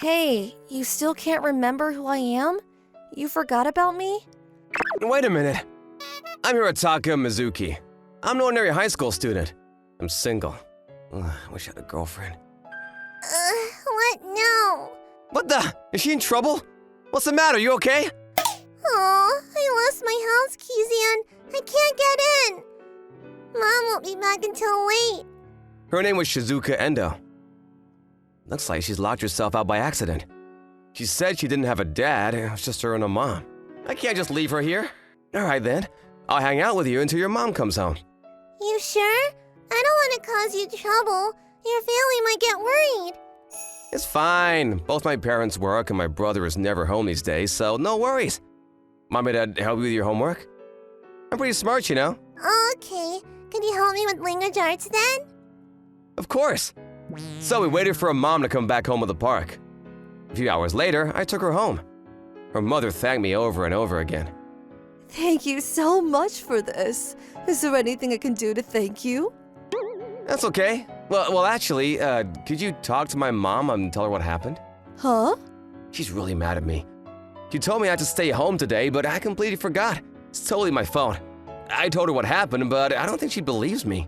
Hey, you still can't remember who I am? You forgot about me? Wait a minute. I'm Hirataka Mizuki. I'm an ordinary high school student. I'm single. Ugh, I wish I had a girlfriend. What? No. What the? Is she in trouble? What's the matter? You okay? Oh, I lost my house keys and I can't get in. Mom won't be back until late. Her name was Shizuka Endo. Looks like she's locked herself out by accident. She said she didn't have a dad, it was just her and her mom. I can't just leave her here. All right then, I'll hang out with you until your mom comes home. You sure? I don't want to cause you trouble. Your family might get worried. It's fine. Both my parents work and my brother is never home these days, so no worries. Want me to help you with your homework? I'm pretty smart, you know. Okay. Can you help me with language arts then? Of course. So we waited for her mom to come back home with the park. A few hours later, I took her home. Her mother thanked me over and over again. Thank you so much for this. Is there anything I can do to thank you? That's okay. Well, actually, could you talk to my mom and tell her what happened? Huh? She's really mad at me. She told me I had to stay home today, but I completely forgot. It's totally my fault. I told her what happened, but I don't think she believes me.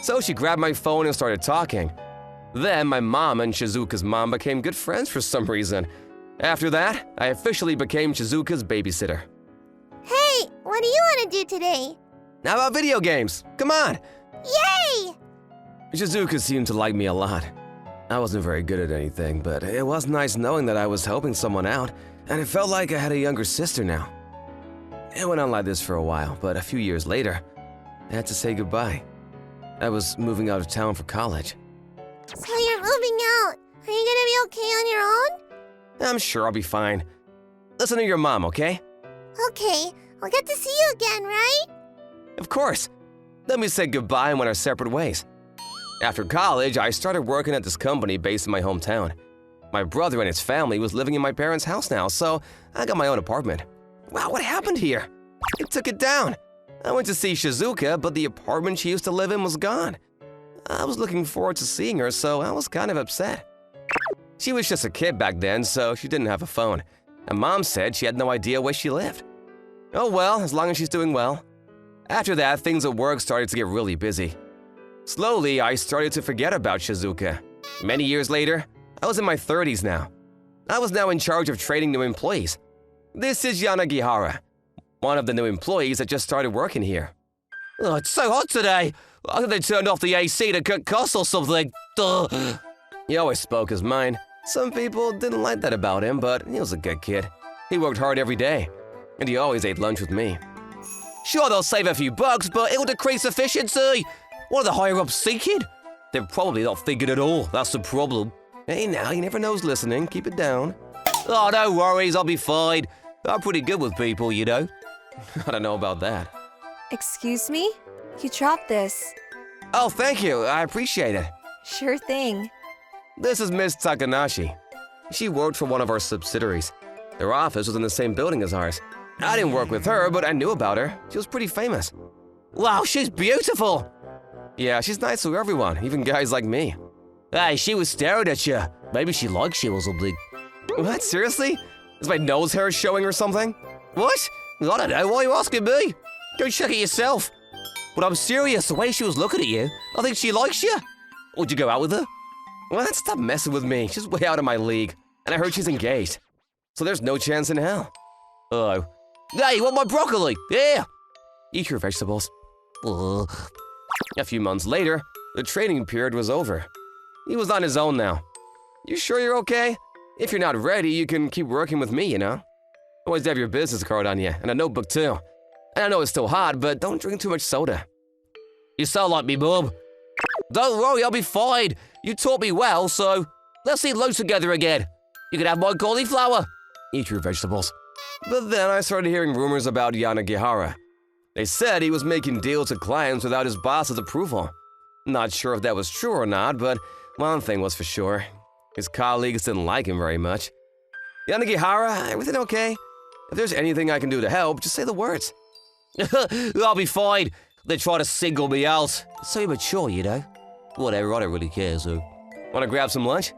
So she grabbed my phone and started talking. Then my mom and Shizuka's mom became good friends for some reason. After that, I officially became Shizuka's babysitter. Hey, what do you want to do today? How about video games? Come on! Yay! Shizuka seemed to like me a lot. I wasn't very good at anything, but it was nice knowing that I was helping someone out, and it felt like I had a younger sister now. It went on like this for a while, but a few years later, I had to say goodbye. I was moving out of town for college. So you're moving out. Are you gonna be okay on your own? I'm sure I'll be fine. Listen to your mom, okay? Okay, we'll get to see you again, right? Of course. Then we said goodbye and went our separate ways. After college, I started working at this company based in my hometown. My brother and his family was living in my parents' house now, so I got my own apartment. Wow, what happened here? It took it down. I went to see Shizuka, but the apartment she used to live in was gone. I was looking forward to seeing her, so I was kind of upset. She was just a kid back then, so she didn't have a phone, and Mom said she had no idea where she lived. Oh well, as long as she's doing well. After that, things at work started to get really busy. Slowly, I started to forget about Shizuka. Many years later, I was in my 30s now. I was now in charge of training new employees. This is Yanagihara, one of the new employees that just started working here. Oh, it's so hot today. I think they turned off the AC to cut costs or something. Duh. He always spoke his mind. Some people didn't like that about him, but he was a good kid. He worked hard every day, and he always ate lunch with me. Sure, they'll save a few bucks, but it'll decrease efficiency. What are the higher-ups thinking? They're probably not thinking at all. That's the problem. Hey, now, you never know who's listening. Keep it down. Oh, no worries. I'll be fine. I'm pretty good with people, you know. I don't know about that. Excuse me? You dropped this. Oh, thank you. I appreciate it. Sure thing. This is Miss Takanashi. She worked for one of our subsidiaries. Their office was in the same building as ours. I didn't work with her, but I knew about her. She was pretty famous. Wow, she's beautiful! Yeah, she's nice to everyone, even guys like me. Hey, she was staring at you. Maybe she likes you or something. What, seriously? Is my nose hair showing or something? What? I don't know, why are you asking me? Go check it yourself. But I'm serious, the way she was looking at you, I think she likes you. Would you go out with her? What? Stop messing with me. She's way out of my league. And I heard she's engaged. So there's no chance in hell. Oh. Hey, you want my broccoli? Yeah. Eat your vegetables. Ugh. A few months later, the training period was over. He was on his own now. You sure you're okay? If you're not ready, you can keep working with me, you know? Always have your business card on you, and a notebook too. And I know it's still hot, but don't drink too much soda. You sound like me, Mom. Don't worry, I'll be fine. You taught me well, so let's eat lunch together again. You can have my cauliflower. Eat your vegetables. But then I started hearing rumors about Yanagihara. They said he was making deals with clients without his boss's approval. Not sure if that was true or not, but one thing was for sure. His colleagues didn't like him very much. Yanagihara, everything okay? If there's anything I can do to help, just say the words. I'll be fine. They try to single me out. It's so immature, you know. Whatever, I don't really care, so. Want to grab some lunch?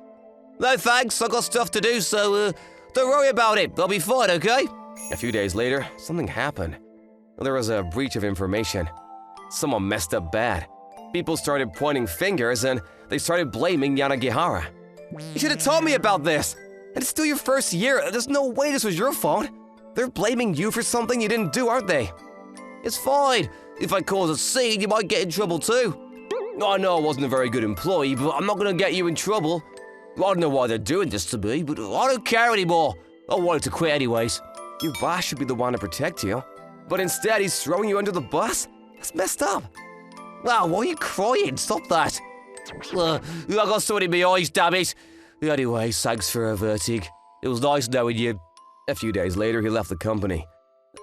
No thanks, I got stuff to do, so don't worry about it. I'll be fine, okay? A few days later, something happened. There was a breach of information. Someone messed up bad. People started pointing fingers and they started blaming Yanagihara. You should have told me about this. And it's still your first year. There's no way this was your fault. They're blaming you for something you didn't do, aren't they? It's fine. If I cause a scene, you might get in trouble too. I know I wasn't a very good employee, but I'm not gonna get you in trouble. I don't know why they're doing this to me, but I don't care anymore. I wanted to quit anyways. Your boss should be the one to protect you. But instead, he's throwing you under the bus? That's messed up. Wow, why are you crying? Stop that. I got something in my eyes, damn it. Anyway, thanks for averting. It was nice knowing you. A few days later, he left the company.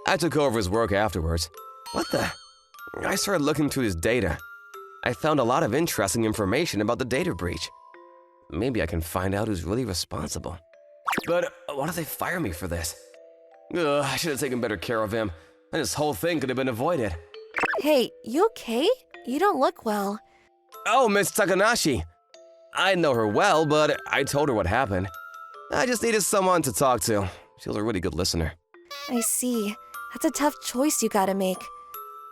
I took over his work afterwards. What the? I started looking through his data. I found a lot of interesting information about the data breach. Maybe I can find out who's really responsible. But why did they fire me for this? I should have taken better care of him, and this whole thing could have been avoided. Hey, you okay? You don't look well. Oh, Miss Takanashi. I know her well, but I told her what happened. I just needed someone to talk to. She was a really good listener. I see. That's a tough choice you gotta make.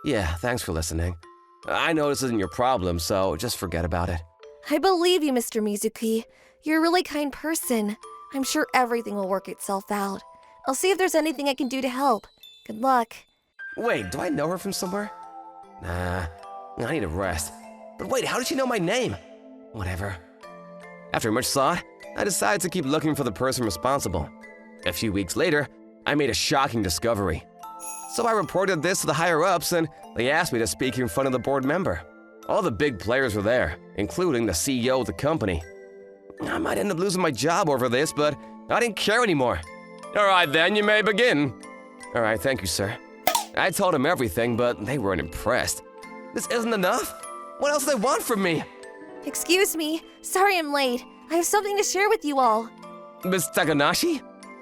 Yeah, thanks for listening. I know this isn't your problem, so just forget about it. I believe you, Mr. Mizuki. You're a really kind person. I'm sure everything will work itself out. I'll see if there's anything I can do to help. Good luck. Wait, do I know her from somewhere? Nah, I need a rest. But wait, how did she know my name? Whatever. After much thought, I decided to keep looking for the person responsible. A few weeks later, I made a shocking discovery. So I reported this to the higher-ups and they asked me to speak in front of the board member. All the big players were there, including the CEO of the company. I might end up losing my job over this, but I didn't care anymore. All right then, you may begin. All right, thank you, sir. I told them everything, but they weren't impressed. This isn't enough? What else do they want from me? Excuse me. Sorry I'm late. I have something to share with you all. Miss Takanashi?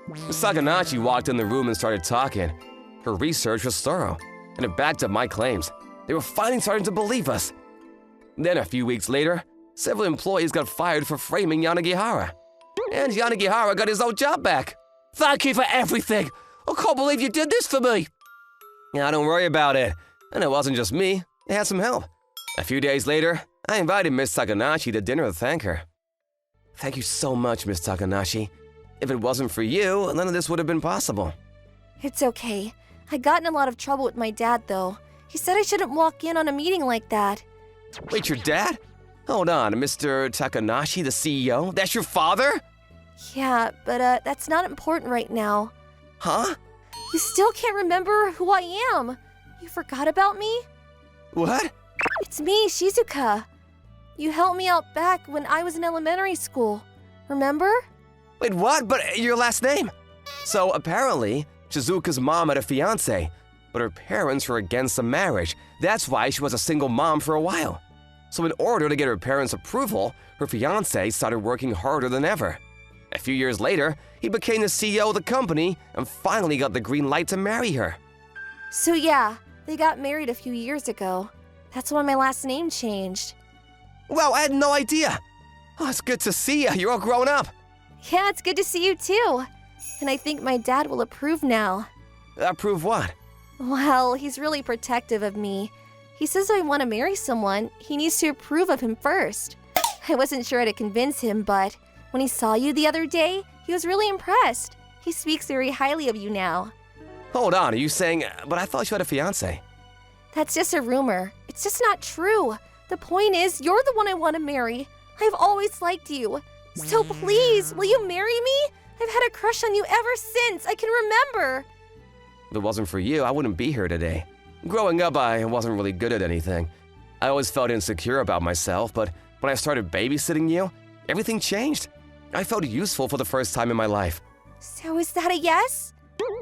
Miss Takanashi walked in the room and started talking. Her research was thorough, and it backed up my claims. They were finally starting to believe us. Then a few weeks later, several employees got fired for framing Yanagihara. And Yanagihara got his old job back. Thank you for everything! I can't believe you did this for me! Now, don't worry about it. And it wasn't just me, it had some help. A few days later, I invited Miss Takanashi to dinner to thank her. Thank you so much, Miss Takanashi. If it wasn't for you, none of this would have been possible. It's okay. I got in a lot of trouble with my dad, though. He said I shouldn't walk in on a meeting like that. Wait, your dad? Hold on, Mr. Takanashi, the CEO? That's your father? Yeah, but that's not important right now. Huh? You still can't remember who I am. You forgot about me? What? It's me, Shizuka. You helped me out back when I was in elementary school. Remember? Wait, what? But your last name? So apparently, Shizuka's mom had a fiancé, but her parents were against the marriage. That's why she was a single mom for a while. So in order to get her parents' approval, her fiancé started working harder than ever. A few years later, he became the CEO of the company and finally got the green light to marry her. So yeah, they got married a few years ago. That's when my last name changed. Wow, I had no idea. Oh, it's good to see you. You're all grown up. Yeah, it's good to see you too. And I think my dad will approve now. Approve what? Well, he's really protective of me. He says if I want to marry someone, he needs to approve of him first. I wasn't sure how to convince him, but when he saw you the other day, he was really impressed. He speaks very highly of you now. Hold on, are you saying, but I thought you had a fiancé. That's just a rumor. It's just not true. The point is, you're the one I want to marry. I've always liked you. So please, will you marry me? I've had a crush on you ever since I can remember. If it wasn't for you, I wouldn't be here today. Growing up, I wasn't really good at anything. I always felt insecure about myself, but when I started babysitting you, everything changed. I felt useful for the first time in my life. So is that a yes?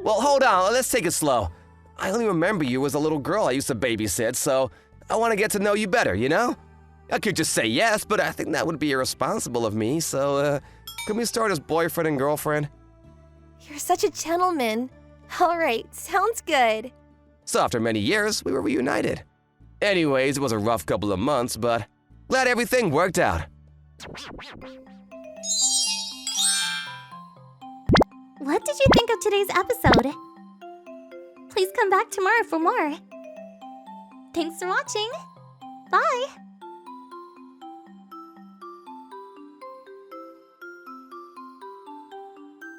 Well, hold on, let's take it slow. I only remember you as a little girl I used to babysit, so I want to get to know you better, you know? I could just say yes, but I think that would be irresponsible of me, so, can we start as boyfriend and girlfriend? You're such a gentleman. All right, sounds good. So after many years, we were reunited. Anyways, it was a rough couple of months, but glad everything worked out. What did you think of today's episode? Please come back tomorrow for more. Thanks for watching. Bye!